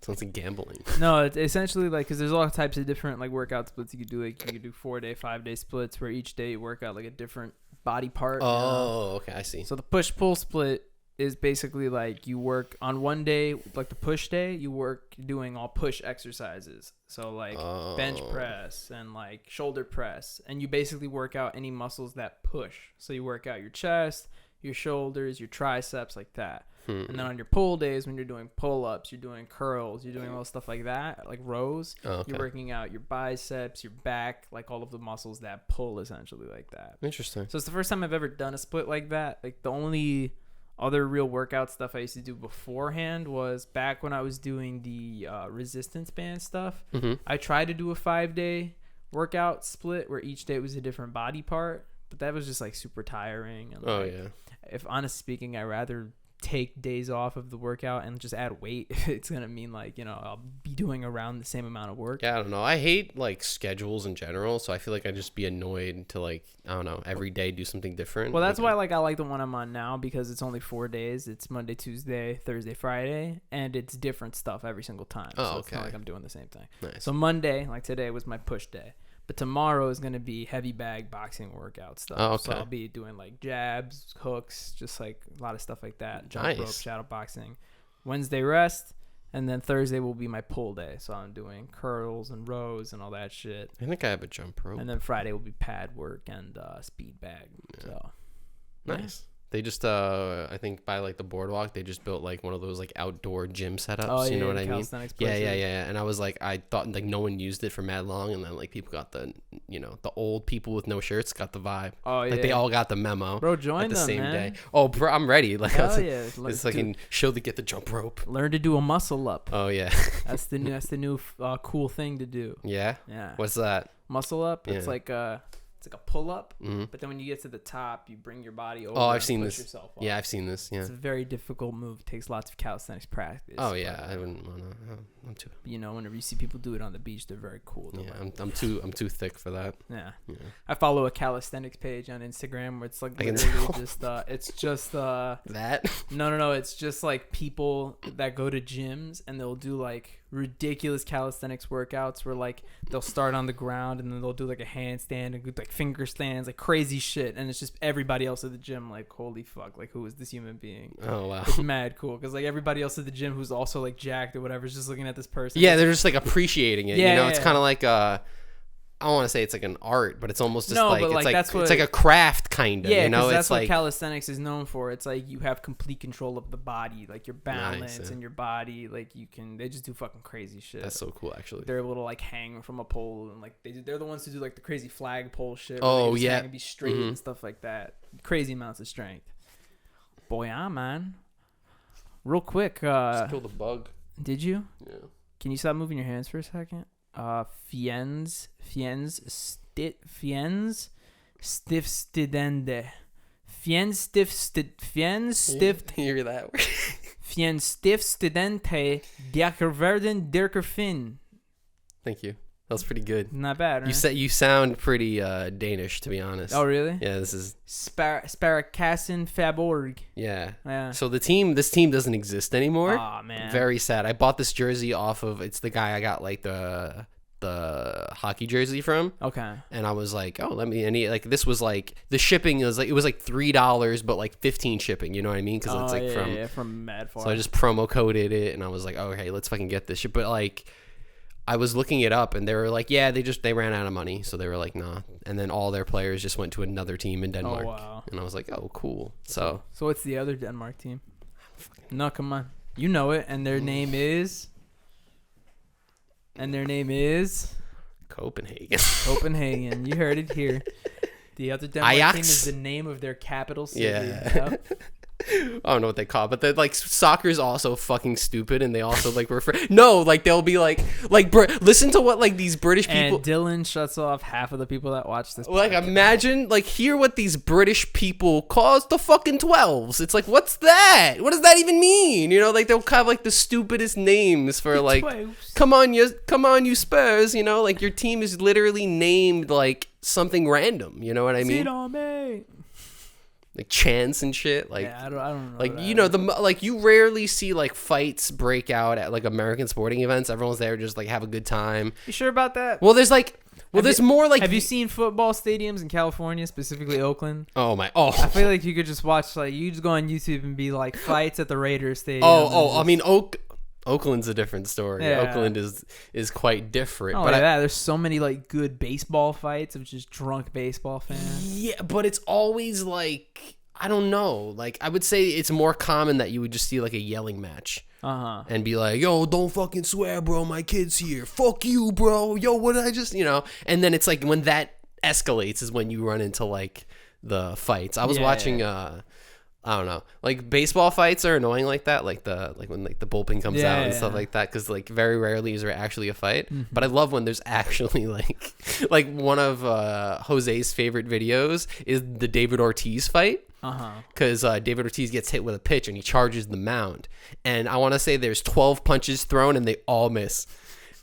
Speaker 2: like gambling.
Speaker 1: No, it's essentially like, because there's all types of different like workout splits you could do. Like you could do 4-day, 5-day splits where each day you work out like a different body part.
Speaker 2: Oh, okay, I see.
Speaker 1: So the push pull split is basically like you work on one day, like the push day, you work doing all push exercises. So like bench press and like shoulder press, and you basically work out any muscles that push. So you work out your chest, your shoulders, your triceps, like that. And then on your pull days, when you're doing pull-ups, you're doing curls, you're doing all stuff like that, like rows. You're working out your biceps, your back, like all of the muscles that pull, essentially, like that.
Speaker 2: Interesting.
Speaker 1: So it's the first time I've ever done a split like that. Like the only other real workout stuff I used to do beforehand was back when I was doing the resistance band stuff. I tried to do a 5-day workout split where each day was a different body part, but that was just like super tiring. And, if honestly speaking, I'd rather take days off of the workout and just add weight. It's gonna mean like, you know, I'll be doing around the same amount of work.
Speaker 2: I don't know, I hate like schedules in general, so I feel like I'd just be annoyed to like, I don't know, every day do something different.
Speaker 1: Well, that's why like I like the one I'm on now, because it's only 4 days. It's Monday, Tuesday, Thursday, Friday, and it's different stuff every single time. So it's not like I'm doing the same thing.
Speaker 2: Nice.
Speaker 1: So Monday, like today, was my push day. But tomorrow is going to be heavy bag boxing workout stuff. So I'll be doing like jabs, hooks, just like a lot of stuff like that. Jump rope, shadow boxing. Wednesday rest. And then Thursday will be my pull day. So I'm doing curls and rows and all that shit.
Speaker 2: I think I have a jump rope.
Speaker 1: And then Friday will be pad work and speed bag. So
Speaker 2: nice. They just, I think by like the boardwalk, they just built like one of those like outdoor gym setups. You know what I mean? Yeah. And I was like, I thought like no one used it for mad long, and then like people got the, you know, the old people with no shirts got the vibe. Like they all got the memo.
Speaker 1: Bro, join
Speaker 2: the
Speaker 1: them,
Speaker 2: same
Speaker 1: man.
Speaker 2: day. Oh, bro, I'm ready. Like,
Speaker 1: It's
Speaker 2: like a show to get the jump rope.
Speaker 1: Learn to do a muscle up.
Speaker 2: Oh yeah.
Speaker 1: That's the new cool thing to do.
Speaker 2: Yeah. What's that?
Speaker 1: Muscle up. It's like it's like a pull-up, but then when you get to the top, you bring your body over.
Speaker 2: I've seen this.
Speaker 1: Yourself
Speaker 2: yeah, I've seen this. Yeah,
Speaker 1: it's a very difficult move. It takes lots of calisthenics practice.
Speaker 2: Oh yeah, I wouldn't want to. I'm too.
Speaker 1: You know, whenever you see people do it on the beach, they're very cool.
Speaker 2: Yeah, I'm too thick for that.
Speaker 1: Yeah. I follow a calisthenics page on Instagram where it's like literally just it's just
Speaker 2: that.
Speaker 1: No, it's just like people that go to gyms and they'll do like ridiculous calisthenics workouts where like they'll start on the ground and then they'll do like a handstand and like finger stands, like crazy shit, and it's just everybody else at the gym like, holy fuck, like who is this human being?
Speaker 2: Oh wow,
Speaker 1: it's mad cool because like everybody else at the gym who's also like jacked or whatever is just looking at this person.
Speaker 2: Yeah, they're just like appreciating it. You know, it's kind of like I don't want to say it's like an art, but it's almost just
Speaker 1: that's what,
Speaker 2: it's like a craft kind of.
Speaker 1: Yeah,
Speaker 2: you know,
Speaker 1: that's
Speaker 2: it's
Speaker 1: what
Speaker 2: like
Speaker 1: calisthenics is known for. It's like you have complete control of the body, like your balance and your body. Like they just do fucking crazy shit.
Speaker 2: That's so cool, actually.
Speaker 1: They're able to like hang from a pole and like they're the ones who do like the crazy flagpole shit.
Speaker 2: Oh yeah,
Speaker 1: hang and be straight and stuff like that. Crazy amounts of strength. Boy, man. Real quick.
Speaker 2: Just killed a bug.
Speaker 1: Did you?
Speaker 2: Yeah.
Speaker 1: Can you stop moving your hands for a second? Fiens stiff stidende. Fiens stiff
Speaker 2: You hear that word?
Speaker 1: Fiens stiff studente diaker verden dirker fin.
Speaker 2: Thank you. That was pretty good.
Speaker 1: Not bad, right?
Speaker 2: You sound pretty Danish, to be honest.
Speaker 1: Oh, really?
Speaker 2: Yeah, this is
Speaker 1: Sparakassen Faborg.
Speaker 2: Yeah. So this team doesn't exist anymore.
Speaker 1: Oh, man.
Speaker 2: Very sad. I bought this jersey off of, it's the guy I got like the hockey jersey from.
Speaker 1: Okay.
Speaker 2: And I was like, oh, this was like, the shipping was like, it was like $3, but like 15 shipping, you know what I mean? Because it's like
Speaker 1: from mad far.
Speaker 2: So I just promo coded it and I was like, oh, okay, let's fucking get this shit. But like, I was looking it up and they were like, yeah, they ran out of money. So they were like, nah. And then all their players just went to another team in Denmark.
Speaker 1: Oh, wow.
Speaker 2: And I was like, oh, cool. So
Speaker 1: what's the other Denmark team? No, come on. You know it. And their name is Copenhagen. You heard it here. The other Denmark
Speaker 2: Ajax?
Speaker 1: team is the name of their capital city.
Speaker 2: Yeah.
Speaker 1: Yep.
Speaker 2: I don't know what they call it, but like soccer is also fucking stupid, and they also like refer. No, like they'll be like listen to what like these British people.
Speaker 1: And Dylan shuts off half of the people that watch this.
Speaker 2: Like imagine hear what these British people call the fucking 12s. It's like, what's that? What does that even mean? You know, like they'll have like the stupidest names for like, 12s. Come on, you Spurs. You know, like your team is literally named like something random. You know what I mean?
Speaker 1: Sit on me.
Speaker 2: Like chants and shit, like
Speaker 1: I don't know.
Speaker 2: Like you know you rarely see like fights break out at like American sporting events. Everyone's there just like have a good time.
Speaker 1: You sure about that?
Speaker 2: Well, there's more like.
Speaker 1: Have you seen football stadiums in California, specifically Oakland?
Speaker 2: I
Speaker 1: feel like you could just watch you just go on YouTube and be like fights at the Raiders stadium.
Speaker 2: I mean Oakland's a different story. Yeah. Oakland is quite different.
Speaker 1: But there's so many like good baseball fights of just drunk baseball fans.
Speaker 2: Yeah, but it's always like, I don't know. Like I would say it's more common that you would just see like a yelling match. And be like, yo, don't fucking swear, bro. My kid's here. Fuck you, bro. Yo, what did I just, And then it's like when that escalates is when you run into like the fights. I was watching I don't know. Like baseball fights are annoying like that. Like when like the bullpen comes out and stuff like that. Because like very rarely is there actually a fight. Mm-hmm. But I love when there's actually like one of Jose's favorite videos is the David Ortiz fight. Because David Ortiz gets hit with a pitch and he charges the mound. And I want to say there's 12 punches thrown and they all miss.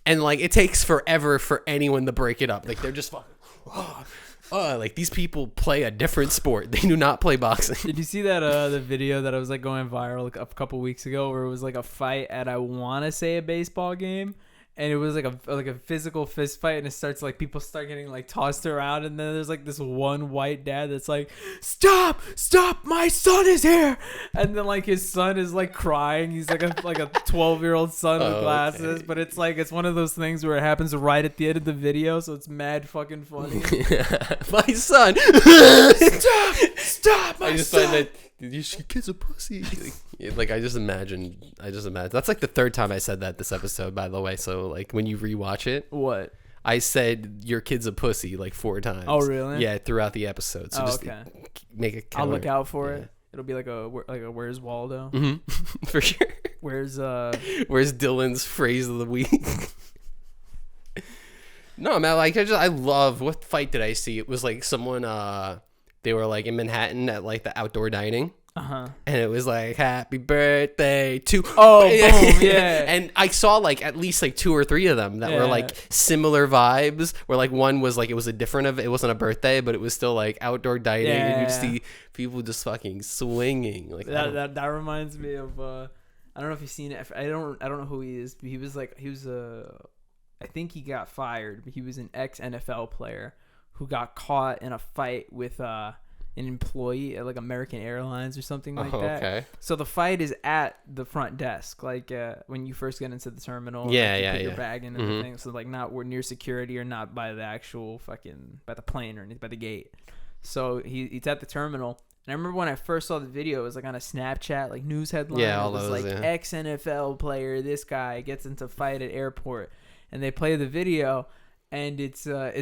Speaker 2: And like it takes forever for anyone to break it up. Like they're just fucking. Like these people play a different sport. They do not play boxing.
Speaker 1: Did you see that the video that I was like going viral like a couple weeks ago where it was like a fight at, I want to say, a baseball game, and it was like a physical fist fight, and it starts like people start getting like tossed around, and then there's like this one white dad that's like, stop, my son is here, and then like his son is like crying. He's like a 12-year-old son with glasses, but it's one of those things where it happens right at the end of the video, so it's mad fucking funny.
Speaker 2: My son,
Speaker 1: stop, my son.
Speaker 2: Find that your kid's a pussy. Like I just imagine. That's like the third time I said that this episode, by the way. So like when you rewatch it,
Speaker 1: what
Speaker 2: I said, your kid's a pussy like 4 times.
Speaker 1: Oh really?
Speaker 2: Yeah, throughout the episode. So just make a counter.
Speaker 1: I'll look out for it. It'll be like a Where's Waldo?
Speaker 2: Mm-hmm. For sure.
Speaker 1: Where's
Speaker 2: Dylan's phrase of the week? No, man. Like I love. What fight did I see? It was like someone. They were like in Manhattan at like the outdoor dining. And it was like, happy birthday to.
Speaker 1: Oh, boom, yeah.
Speaker 2: And I saw like at least like 2 or 3 of them that were like similar vibes. Where like one was like, it was it wasn't a birthday, but it was still like outdoor dining, and you'd see people just fucking swinging. Like
Speaker 1: that reminds me of. I don't know if you've seen it. I don't know who he is, but he was I think he got fired, but he was an ex-NFL player who got caught in a fight with an employee at like American Airlines or something like that.
Speaker 2: Okay.
Speaker 1: So the fight is at the front desk, like when you first get into the terminal.
Speaker 2: Yeah,
Speaker 1: like, you
Speaker 2: yeah,
Speaker 1: put
Speaker 2: yeah.
Speaker 1: your bag in and everything. So like not near security or not by the actual by the plane or anything, by the gate. So he's at the terminal. And I remember when I first saw the video, it was like on a Snapchat, like news headline.
Speaker 2: Yeah, all
Speaker 1: it was
Speaker 2: those,
Speaker 1: like ex-NFL player, this guy gets into fight at airport. And they play the video, and it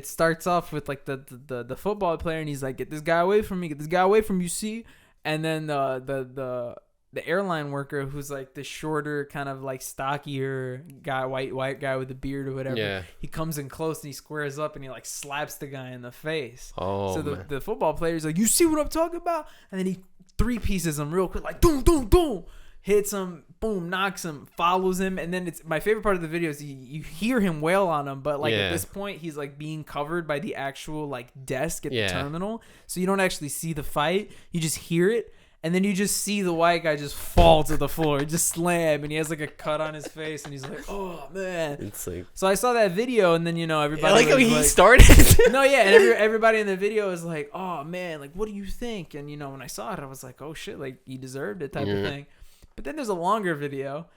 Speaker 1: starts off with like the football player, and he's like, "Get this guy away from me! Get this guy away from you!" See, and then the airline worker, who's like the shorter, kind of like stockier guy, white guy with a beard or whatever.
Speaker 2: Yeah.
Speaker 1: He comes in close and he squares up and he like slaps the guy in the face.
Speaker 2: Oh,
Speaker 1: so
Speaker 2: man.
Speaker 1: the football player's like, "You see what I'm talking about?" And then he 3-pieces him real quick, like boom, boom, boom. Hits him, boom, knocks him, follows him, and then it's my favorite part of the video is you hear him wail on him, but like at this point he's like being covered by the actual like desk at the terminal, so you don't actually see the fight, you just hear it, and then you just see the white guy just fall to the floor, just slam, and he has like a cut on his face, and he's like, "Oh man!" It's like, so I saw that video, and then everybody.
Speaker 2: I like how he started.
Speaker 1: No, yeah, and everybody in the video is like, "Oh man, like what do you think?" And when I saw it, I was like, "Oh shit, like he deserved it," type of thing. But then there's a longer video.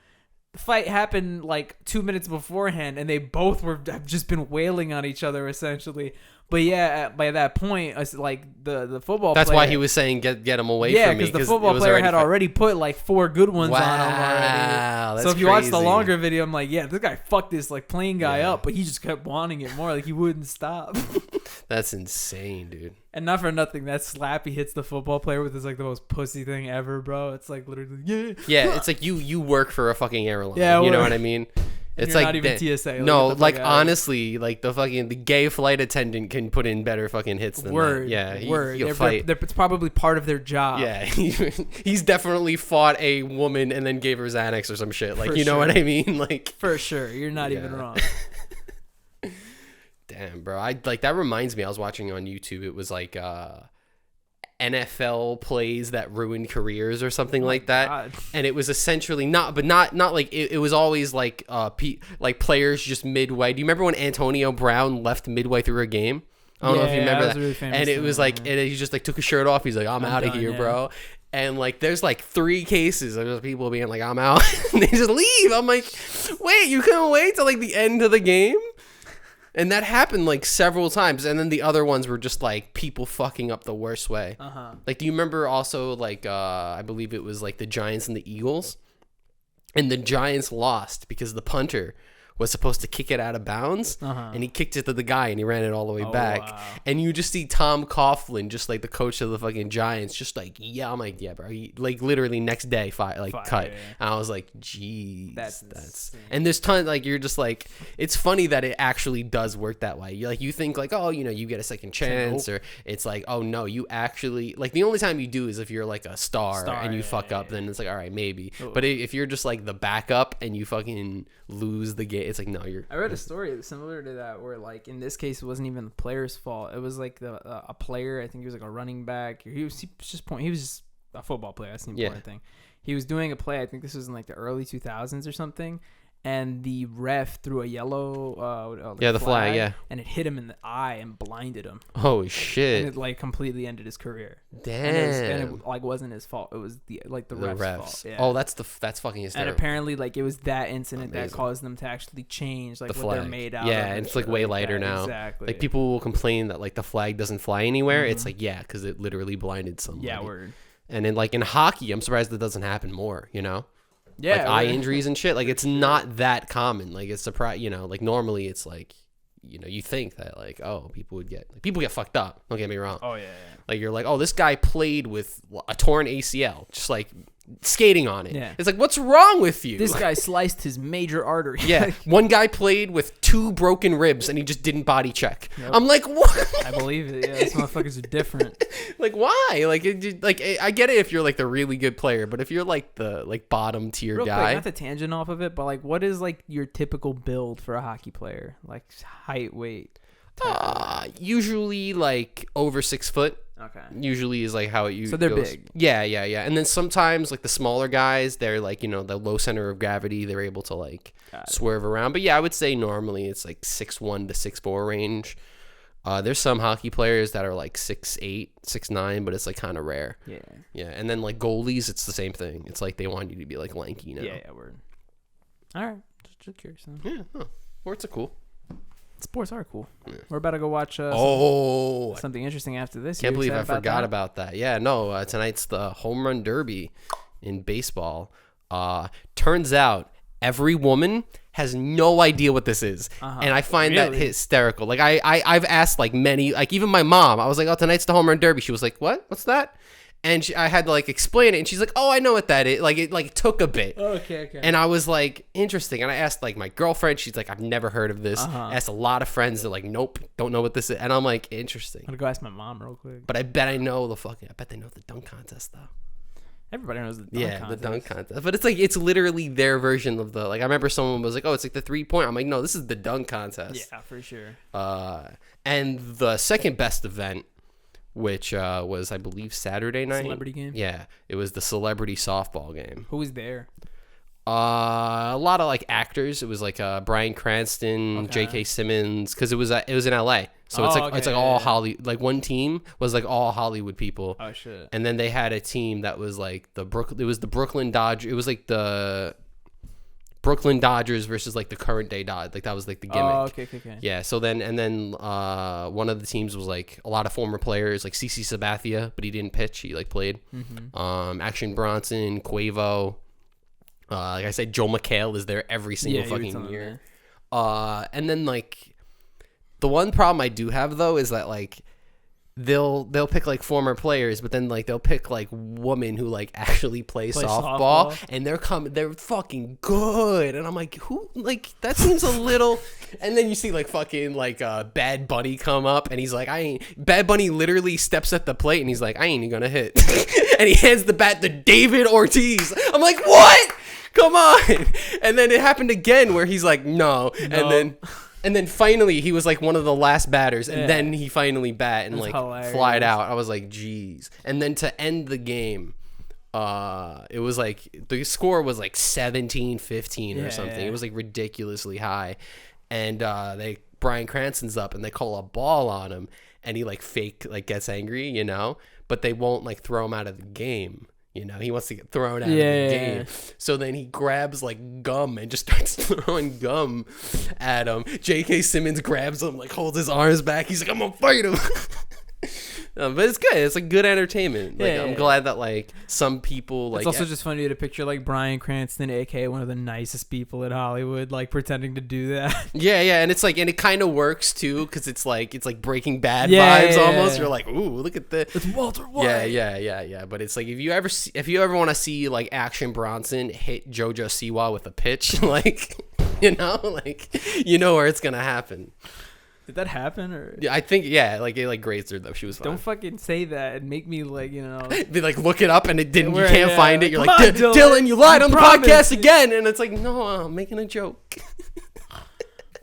Speaker 1: The fight happened like 2 minutes beforehand, and they both have just been wailing on each other essentially. But yeah, by that point, it's like the football.
Speaker 2: That's
Speaker 1: player,
Speaker 2: why he was saying get him away from me.
Speaker 1: Yeah, because the football player had already put like 4 good ones on him already.
Speaker 2: That's
Speaker 1: so if you
Speaker 2: crazy.
Speaker 1: watch the longer video, I'm like, yeah, this guy fucked this like plane guy up, but he just kept wanting it more. Like he wouldn't stop.
Speaker 2: That's insane, dude.
Speaker 1: And not for nothing, that slap he hits the football player with is like the most pussy thing ever, bro. It's like literally,
Speaker 2: yeah. It's like you work for a fucking airline.
Speaker 1: Yeah,
Speaker 2: you know what I mean. It's
Speaker 1: like
Speaker 2: not
Speaker 1: even TSA.
Speaker 2: No, like honestly, like the gay flight attendant can put in better fucking hits than that. Yeah, he'll fight.
Speaker 1: It's probably part of their job.
Speaker 2: Yeah, he's definitely fought a woman and then gave her Xanax or some shit. Like, know what I mean? Like,
Speaker 1: for sure, you're not even wrong.
Speaker 2: Damn, bro. That reminds me. I was watching on YouTube. It was like NFL plays that ruined careers or something like that. God. And it was essentially not like it was always like like players just midway. Do you remember when Antonio Brown left midway through a game? I don't know if you remember that.
Speaker 1: Really famous,
Speaker 2: and it was like, and he just like took his shirt off. He's like, I'm out of here, bro. And like, there's like 3 cases of people being like, I'm out. And they just leave. I'm like, wait, you couldn't wait till like the end of the game? And that happened like several times. And then the other ones were just like people fucking up the worst way. Like, do you remember also like, I believe it was like the Giants and the Eagles? And the Giants lost because the punter was supposed to kick it out of bounds, and he kicked it to the guy, and he ran it all the way back. Wow. And you just see Tom Coughlin, just like the coach of the fucking Giants, just like, yeah, I'm like, yeah, bro. He, like latterly next day, cut. Yeah. And I was like, geez, that's. And there's tons like you're just like, it's funny that it actually does work that way. You think like, oh, you get a second chance, or it's like, oh no, you actually like the only time you do is if you're like a star and you fuck up, then it's like, all right, maybe. Ooh. But if you're just like the backup and you fucking lose the game. It's like, no, you're.
Speaker 1: I read a story similar to that where, like, in this case, it wasn't even the player's fault. It was like a player. I think he was like a running back. He was just a football player. That's the important thing. He was doing a play. I think this was in like the early 2000s or something. And the ref threw a yellow
Speaker 2: the flag, yeah,
Speaker 1: and it hit him in the eye and blinded him.
Speaker 2: Oh shit!
Speaker 1: And it like completely ended his career.
Speaker 2: Damn.
Speaker 1: And it like wasn't his fault. It was the ref's fault. Yeah.
Speaker 2: Oh, that's fucking hysterical.
Speaker 1: And apparently, like, it was that incident that caused them to actually change like what they're made out of.
Speaker 2: Yeah, and it's like way lighter now.
Speaker 1: Exactly.
Speaker 2: Like people will complain that like the flag doesn't fly anywhere. It's like, yeah, because it literally blinded somebody.
Speaker 1: Yeah, word.
Speaker 2: And in like in hockey, I'm surprised that doesn't happen more.
Speaker 1: Yeah,
Speaker 2: like eye injuries and shit. Like it's not that common. Like it's surprise. Like normally it's like, you think that like, oh, people get fucked up. Don't get me wrong.
Speaker 1: Oh yeah.
Speaker 2: Like you're like, oh, this guy played with a torn ACL, just like skating on it. Yeah. It's like, what's wrong with you?
Speaker 1: This guy sliced his major artery.
Speaker 2: Yeah. One guy played with 2 broken ribs and he just didn't body check. Nope. I'm like, what?
Speaker 1: I believe it. Yeah, these motherfuckers are different.
Speaker 2: Like, why? Like, I get it if you're like the really good player, but if you're like the like bottom tier guy.
Speaker 1: Quick, not to tangent off of it, but like, what is like your typical build for a hockey player? Like height, weight.
Speaker 2: Usually like over 6 foot.
Speaker 1: Okay.
Speaker 2: Usually is like how it
Speaker 1: So they're
Speaker 2: goes.
Speaker 1: big.
Speaker 2: Yeah. And then sometimes like the smaller guys, they're like, the low center of gravity, they're able to like swerve around. But yeah, I would say normally it's like 6'1" to 6'4" range. There's some hockey players that are like 6'8", 6'9", but it's like kind of rare. Yeah. And then like goalies, it's the same thing. It's like they want you to be like lanky now.
Speaker 1: Yeah, word. All right, just curious.
Speaker 2: Yeah, sports are cool.
Speaker 1: Sports are cool. Yeah. We're about to go watch something interesting after this.
Speaker 2: Can't believe I forgot about that. Yeah, no, tonight's the home run derby in baseball. Turns out every woman has no idea what this is, and I find that hysterical. Like I've asked like many, like even my mom. I was like, "Oh, tonight's the home run derby." She was like, "What? What's that?" And I had to like explain it, and she's like, "Oh, I know what that is." Like it took a bit.
Speaker 1: Okay.
Speaker 2: And I was like, interesting. And I asked like my girlfriend. She's like, "I've never heard of this." I asked a lot of friends. They're like, "Nope, don't know what this is." And I'm like, interesting.
Speaker 1: I'm gonna go ask my mom real quick.
Speaker 2: But I bet they know the dunk contest though.
Speaker 1: Everybody knows the dunk contest.
Speaker 2: The dunk contest. But it's like, it's literally their version of the, like, I remember someone was like, "Oh, it's like the 3-point." I'm like, no, this is the dunk contest.
Speaker 1: Yeah, for sure.
Speaker 2: And the second best event, which was, I believe, Saturday night.
Speaker 1: Celebrity game?
Speaker 2: Yeah. It was the celebrity softball game.
Speaker 1: Who was there?
Speaker 2: A lot of like actors. It was like Bryan Cranston, J.K. Simmons, because it was in L.A. So it's like all Hollywood. Like one team was like all Hollywood people.
Speaker 1: Oh shit!
Speaker 2: And then they had a team that was like It was the Brooklyn Dodgers. It was like the Brooklyn Dodgers versus like the current day Dodgers. Like that was like the gimmick.
Speaker 1: Oh, okay.
Speaker 2: Yeah. So then one of the teams was like a lot of former players, like CC Sabathia, but he didn't pitch. He like played. Action Bronson, Quavo. Like I said, Joel McHale is there every single fucking year. And then like the one problem I do have though is that like they'll pick like former players, but then like they'll pick like women who like actually play softball, and they're fucking good, and I'm like, who, like that seems a little. And then you see like fucking like Bad Bunny come up, and he's like, Bad Bunny literally steps at the plate, and he's like, "I ain't even gonna hit," and he hands the bat to David Ortiz. I'm like, what? Come on. And then it happened again where he's like, no. And then finally he was like one of the last batters, and then he finally bat and like flied out. I was like, geez. And then to end the game, it was like the score was like 17-15 or something. It was like ridiculously high. And Bryan Cranston's up, and they call a ball on him, and he like gets angry, you know, but they won't like throw him out of the game. You know, he wants to get thrown out of the game. So then he grabs like gum and just starts throwing gum at him. J.K. Simmons grabs him, like holds his arms back. He's like, "I'm gonna fight him." But it's good. It's like good entertainment. Like I'm glad that like some people like.
Speaker 1: It's also just funny to picture like Bryan Cranston, aka one of the nicest people in Hollywood, like pretending to do that. Yeah,
Speaker 2: and it's like, and it kind of works too, because it's like Breaking Bad vibes almost. You're like, ooh, look at the.
Speaker 1: It's Walter White.
Speaker 2: Yeah. But it's like if you ever want to see like Action Bronson hit JoJo Siwa with a pitch, like you know where it's gonna happen.
Speaker 1: Did that happen? Or
Speaker 2: yeah, I think like it like grazed her though. She was fine.
Speaker 1: Don't fucking say that and make me like
Speaker 2: be like look it up and it didn't. You can't find it. You're like Dylan, you lied on the podcast again, and it's like no, I'm making a joke.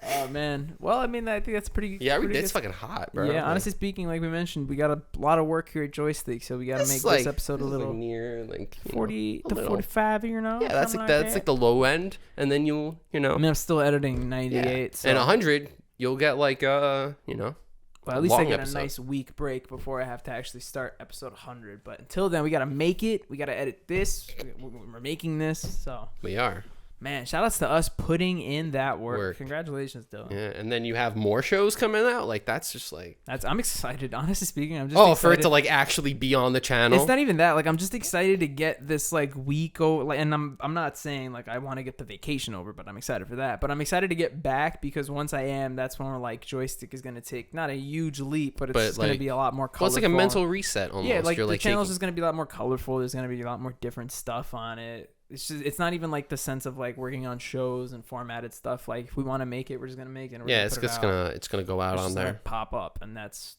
Speaker 1: Oh man. Well, I mean, I think that's pretty.
Speaker 2: Yeah, it's fucking hot, bro.
Speaker 1: Yeah, honestly speaking, like we mentioned, we got a lot of work here at Joystick, so we got to make this episode a little
Speaker 2: near like
Speaker 1: 40 to 45, you know.
Speaker 2: Yeah, that's like the low end, and then you know.
Speaker 1: I mean, I'm still editing 98, so.
Speaker 2: And 100. You'll get like
Speaker 1: Well, at least I get
Speaker 2: episode.
Speaker 1: a nice week break before I have to actually start episode 100. But until then, we gotta make it. We gotta edit this. We're making this, so
Speaker 2: we are.
Speaker 1: Man, shout outs to us putting in that work. Congratulations, Dylan.
Speaker 2: Yeah, and then you have more shows coming out. Like that's just like
Speaker 1: I'm excited. Honestly speaking, I'm just excited.
Speaker 2: For it to like actually be on the channel.
Speaker 1: It's not even that. Like I'm just excited to get this like week over. Like, and I'm not saying like I want to get the vacation over, but I'm excited for that. But I'm excited to get back because once I am, that's when we're like Joystick is gonna take not a huge leap, but it's gonna be a lot more colorful.
Speaker 2: Well, it's like a mental reset almost.
Speaker 1: Yeah, like the channel's just gonna be a lot more colorful. There's gonna be a lot more different stuff on it. It's not even like the sense of like working on shows and formatted stuff. Like if we want to make it, we're just gonna make it. And
Speaker 2: it's gonna go out on there,
Speaker 1: like pop up, and that's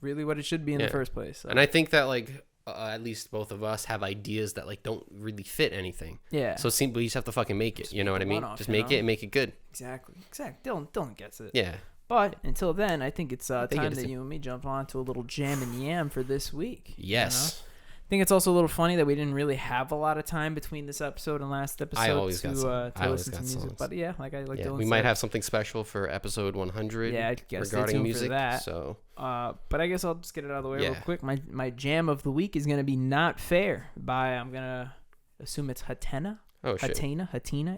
Speaker 1: really what it should be in the first place. So.
Speaker 2: And I think that like at least both of us have ideas that like don't really fit anything. Yeah. So we just have to fucking make it. Just you know what I mean? Just make it and make it good.
Speaker 1: Exactly. Dylan gets it.
Speaker 2: Yeah.
Speaker 1: But until then, I think it's time that you and me jump on to a little jam and yam for this week.
Speaker 2: Yes.
Speaker 1: You know? think it's also a little funny that we didn't really have a lot of time between this episode and last episode to listen to music.
Speaker 2: Songs.
Speaker 1: But yeah, like Dylan
Speaker 2: we
Speaker 1: said,
Speaker 2: might have something special for episode 100 regarding music. So,
Speaker 1: but I guess I'll just get it out of the way real quick. My jam of the week is gonna be "Not Fair" by, I'm gonna assume it's Hatena.
Speaker 2: Oh shit.
Speaker 1: Hatena.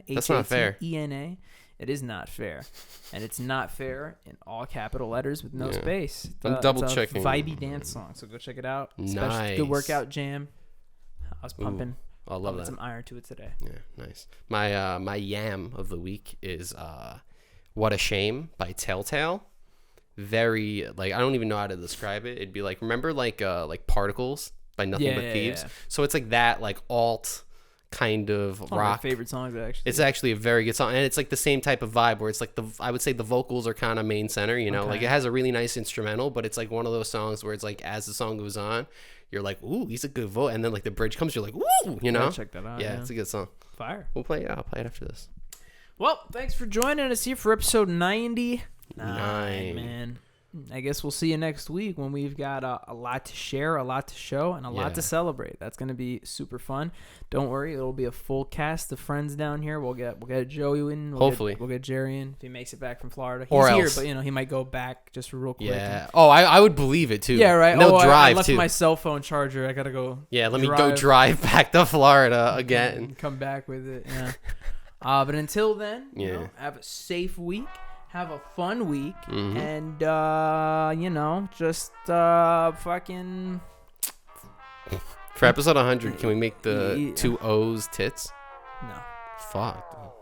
Speaker 2: That's not fair.
Speaker 1: Hatena. It is not fair, and it's not fair in all capital letters with no space.
Speaker 2: I'm double checking.
Speaker 1: Vibey dance song, so go check it out.
Speaker 2: Nice.
Speaker 1: Good workout jam. I was pumping.
Speaker 2: I love that.
Speaker 1: Some iron to it today.
Speaker 2: Yeah, nice. My yam of the week is "What a Shame" by Telltale. Very, like, I don't even know how to describe it. It'd be like, remember like Particles by Nothing But Thieves. Yeah. So it's like that, like alt kind of rock. One of my
Speaker 1: favorite songs, actually.
Speaker 2: It's actually a very good song, and it's like the same type of vibe where it's like I would say the vocals are kind of main center, you know. Like it has a really nice instrumental, but it's like one of those songs where it's like as the song goes on, you're like, ooh, he's a good vote, and then like the bridge comes, you're like, ooh, you know.
Speaker 1: Check that out.
Speaker 2: Yeah, it's a good song.
Speaker 1: Fire.
Speaker 2: I'll play it after this.
Speaker 1: Well, thanks for joining us here for episode 99, man. I guess we'll see you next week when we've got a lot to share, a lot to show, and a lot to celebrate. That's going to be super fun. Don't worry, it'll be a full cast of friends down here. We'll get Joey in.
Speaker 2: Hopefully.
Speaker 1: We'll get Jerry in if he makes it back from Florida. He's
Speaker 2: or
Speaker 1: here,
Speaker 2: else.
Speaker 1: but he might go back just real quick.
Speaker 2: Yeah. I would believe it too.
Speaker 1: Yeah, right.
Speaker 2: And they'll drive
Speaker 1: I left
Speaker 2: too.
Speaker 1: my cell phone charger. I got to go.
Speaker 2: Yeah, let me go drive back to Florida again.
Speaker 1: And come back with it. Yeah. But until then, have a safe week. Have a fun week, and just fucking.
Speaker 2: For episode 100, can we make the 2 O's tits?
Speaker 1: No.
Speaker 2: Fuck.